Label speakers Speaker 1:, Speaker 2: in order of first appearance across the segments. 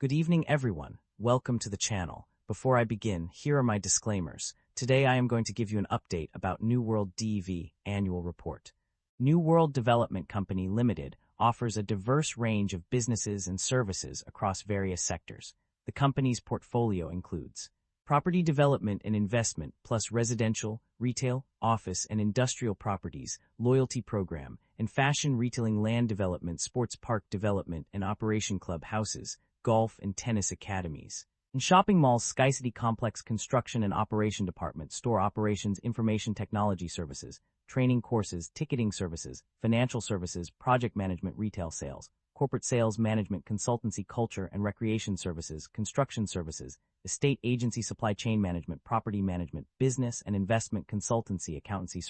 Speaker 1: Good evening, everyone. Welcome to the channel. Before I begin, here are my disclaimers. Today I am going to give you an update about New World DEV Annual Report. New World Development Company Limited offers a diverse range of businesses and services across various sectors. The company's portfolio includes property development and investment plus residential, retail, office and industrial properties, loyalty program, and fashion retailing, land development, sports park development and operation club houses, golf and tennis academies. In shopping malls, SkyCity Complex Construction and Operation Department, store operations, information technology services, training courses, ticketing services, financial services, project management, retail sales, corporate sales management, consultancy, culture and recreation services, construction services, estate agency, supply chain management, property management, business and investment consultancy, accountancy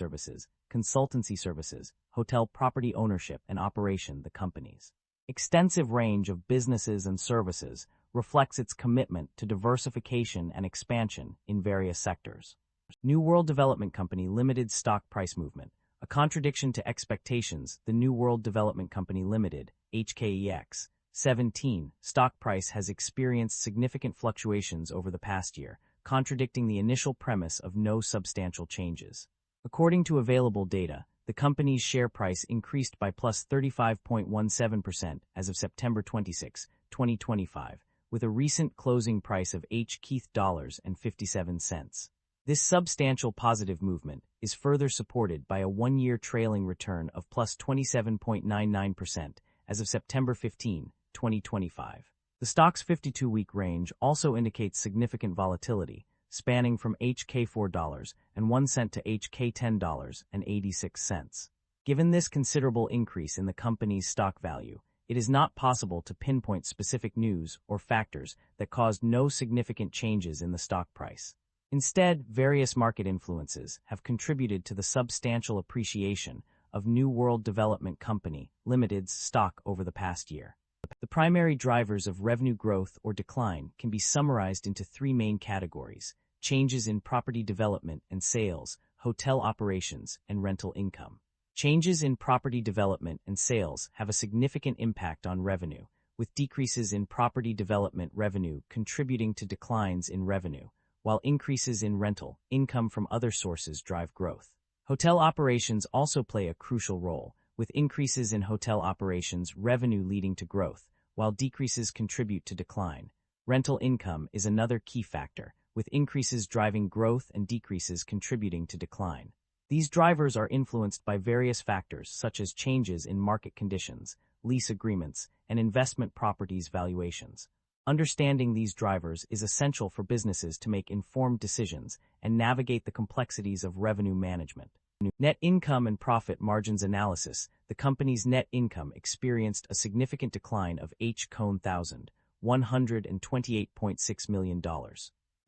Speaker 1: services, hotel property ownership and operation. The company's extensive range of businesses and services reflects its commitment to diversification and expansion in various sectors. New World Development Company Limited stock price movement. A contradiction to expectations, the New World Development Company Limited, HKEX 17, stock price has experienced significant fluctuations over the past year, contradicting the initial premise of no substantial changes. According to available data, the company's share price increased by plus 35.17% as of September 26, 2025, with a recent closing price of $57.57. This substantial positive movement is further supported by a one-year trailing return of plus 27.99% as of September 15, 2025. The stock's 52-week range also indicates significant volatility, spanning from HK$4.01 to HK$10.86. Given this considerable increase in the company's stock value, it is not possible to pinpoint specific news or factors that caused no significant changes in the stock price. Instead, various market influences have contributed to the substantial appreciation of New World Development Company Limited's stock over the past year. The primary drivers of revenue growth or decline can be summarized into three main categories: changes in property development and sales, hotel operations, and rental income. Changes in property development and sales have a significant impact on revenue, with decreases in property development revenue contributing to declines in revenue, while increases in rental income from other sources drive growth. Hotel operations also play a crucial role, with increases in hotel operations revenue leading to growth, while decreases contribute to decline. Rental income is another key factor, with increases driving growth and decreases contributing to decline. These drivers are influenced by various factors such as changes in market conditions, lease agreements, and investment properties valuations. Understanding these drivers is essential for businesses to make informed decisions and navigate the complexities of revenue management. Net income and profit margins analysis. The company's net income experienced a significant decline of $128.6 million.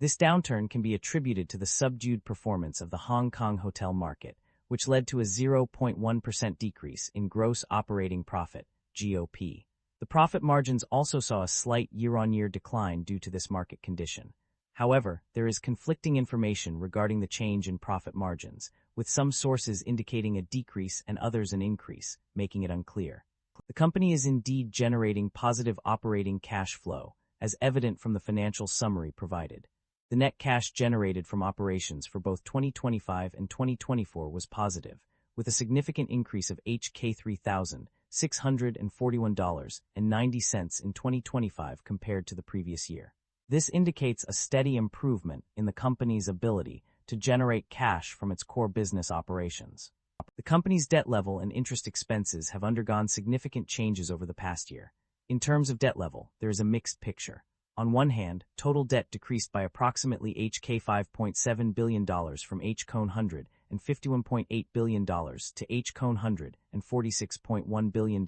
Speaker 1: This downturn can be attributed to the subdued performance of the Hong Kong hotel market, which led to a 0.1% decrease in gross operating profit, GOP. The profit margins also saw a slight year-on-year decline due to this market condition. However, there is conflicting information regarding the change in profit margins, with some sources indicating a decrease and others an increase, making it unclear. The company is indeed generating positive operating cash flow, as evident from the financial summary provided. The net cash generated from operations for both 2025 and 2024 was positive, with a significant increase of HK$3,641.90 in 2025 compared to the previous year. This indicates a steady improvement in the company's ability to generate cash from its core business operations. The company's debt level and interest expenses have undergone significant changes over the past year. In terms of debt level, there is a mixed picture. On one hand, total debt decreased by approximately HK$5.7 billion from HK$151.8 billion to HK$146.1 billion,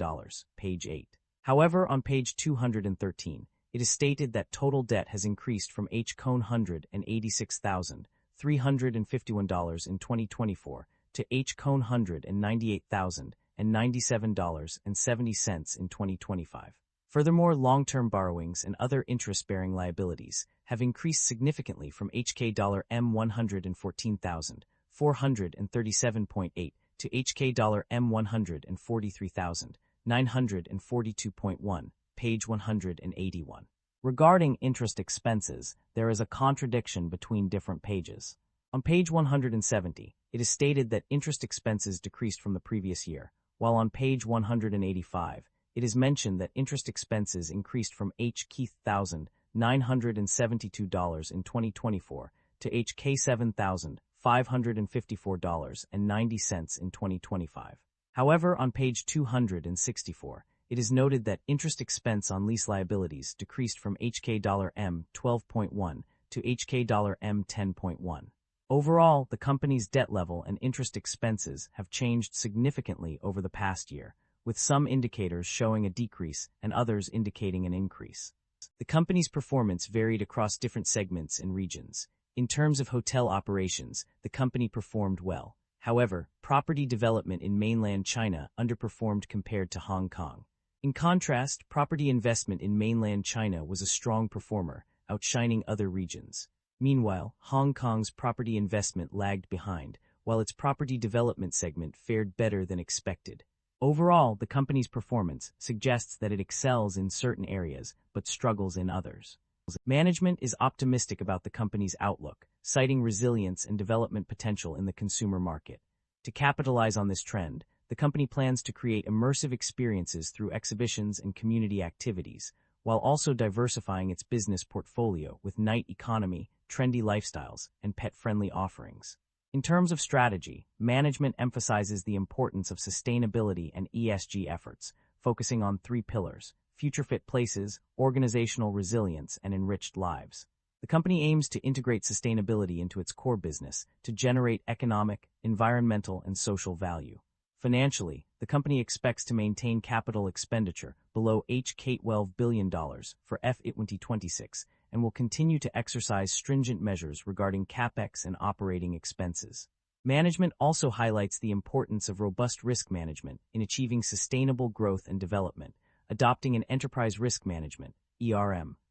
Speaker 1: page 8. However, on page 213, it is stated that total debt has increased from HK$186,351 in 2024 to HK$198,097.70 in 2025. Furthermore, long-term borrowings and other interest-bearing liabilities have increased significantly from HK$114,437.8 to HK$143,942.1, page 181. Regarding interest expenses, there is a contradiction between different pages. On page 170, it is stated that interest expenses decreased from the previous year, while on page 185, it is mentioned that interest expenses increased from $1,972 in 2024 to $7,554.90 in 2025. However, on page 264, it is noted that interest expense on lease liabilities decreased from $12.1 to $10.1. Overall, the company's debt level and interest expenses have changed significantly over the past year, with some indicators showing a decrease and others indicating an increase. The company's performance varied across different segments and regions. In terms of hotel operations, the company performed well. However, property development in mainland China underperformed compared to Hong Kong. In contrast, property investment in mainland China was a strong performer, outshining other regions. Meanwhile, Hong Kong's property investment lagged behind, while its property development segment fared better than expected. Overall, the company's performance suggests that it excels in certain areas but struggles in others. Management is optimistic about the company's outlook, citing resilience and development potential in the consumer market. To capitalize on this trend, the company plans to create immersive experiences through exhibitions and community activities, while also diversifying its business portfolio with night economy, trendy lifestyles, and pet-friendly offerings. In terms of strategy, management emphasizes the importance of sustainability and ESG efforts, focusing on three pillars: future-fit places, organizational resilience, and enriched lives. The company aims to integrate sustainability into its core business to generate economic, environmental, and social value. Financially, the company expects to maintain capital expenditure below $12 billion for FY 2026 and will continue to exercise stringent measures regarding CapEx and operating expenses. Management also highlights the importance of robust risk management in achieving sustainable growth and development, adopting an enterprise risk management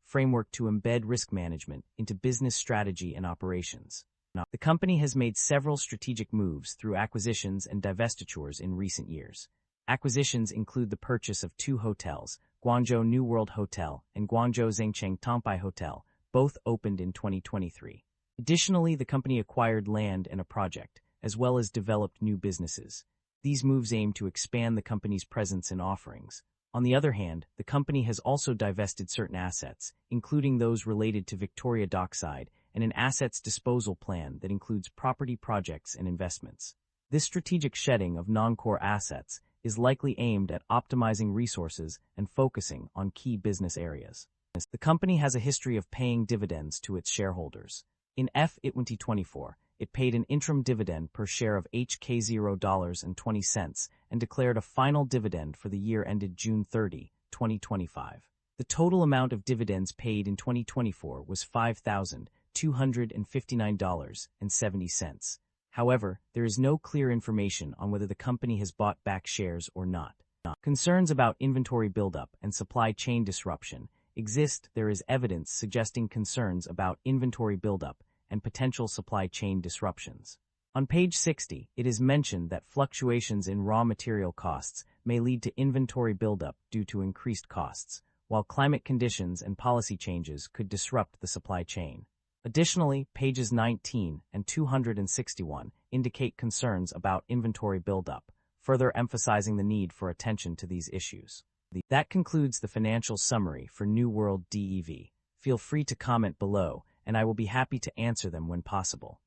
Speaker 1: framework to embed risk management into business strategy and operations. The company has made several strategic moves through acquisitions and divestitures in recent years. Acquisitions include the purchase of two hotels, Guangzhou New World Hotel and Guangzhou Zhengcheng Tongpai Hotel, both opened in 2023. Additionally, the company acquired land and a project, as well as developed new businesses. These moves aim to expand the company's presence and offerings. On the other hand, the company has also divested certain assets, including those related to Victoria Dockside, and an assets disposal plan that includes property projects and investments. This strategic shedding of non-core assets is likely aimed at optimizing resources and focusing on key business areas. The company has a history of paying dividends to its shareholders. In FY 2024, it paid an interim dividend per share of $0.20 and declared a final dividend for the year ended June 30, 2025. The total amount of dividends paid in 2024 was $5,259.70. However, there is no clear information on whether the company has bought back shares or not. Concerns about inventory buildup and supply chain disruption exist. There is evidence suggesting concerns about inventory buildup and potential supply chain disruptions. On page 60, it is mentioned that fluctuations in raw material costs may lead to inventory buildup due to increased costs, while climate conditions and policy changes could disrupt the supply chain. Additionally, pages 19 and 261 indicate concerns about inventory buildup, further emphasizing the need for attention to these issues. That concludes the financial summary for New World DEV. Feel free to comment below, and I will be happy to answer them when possible.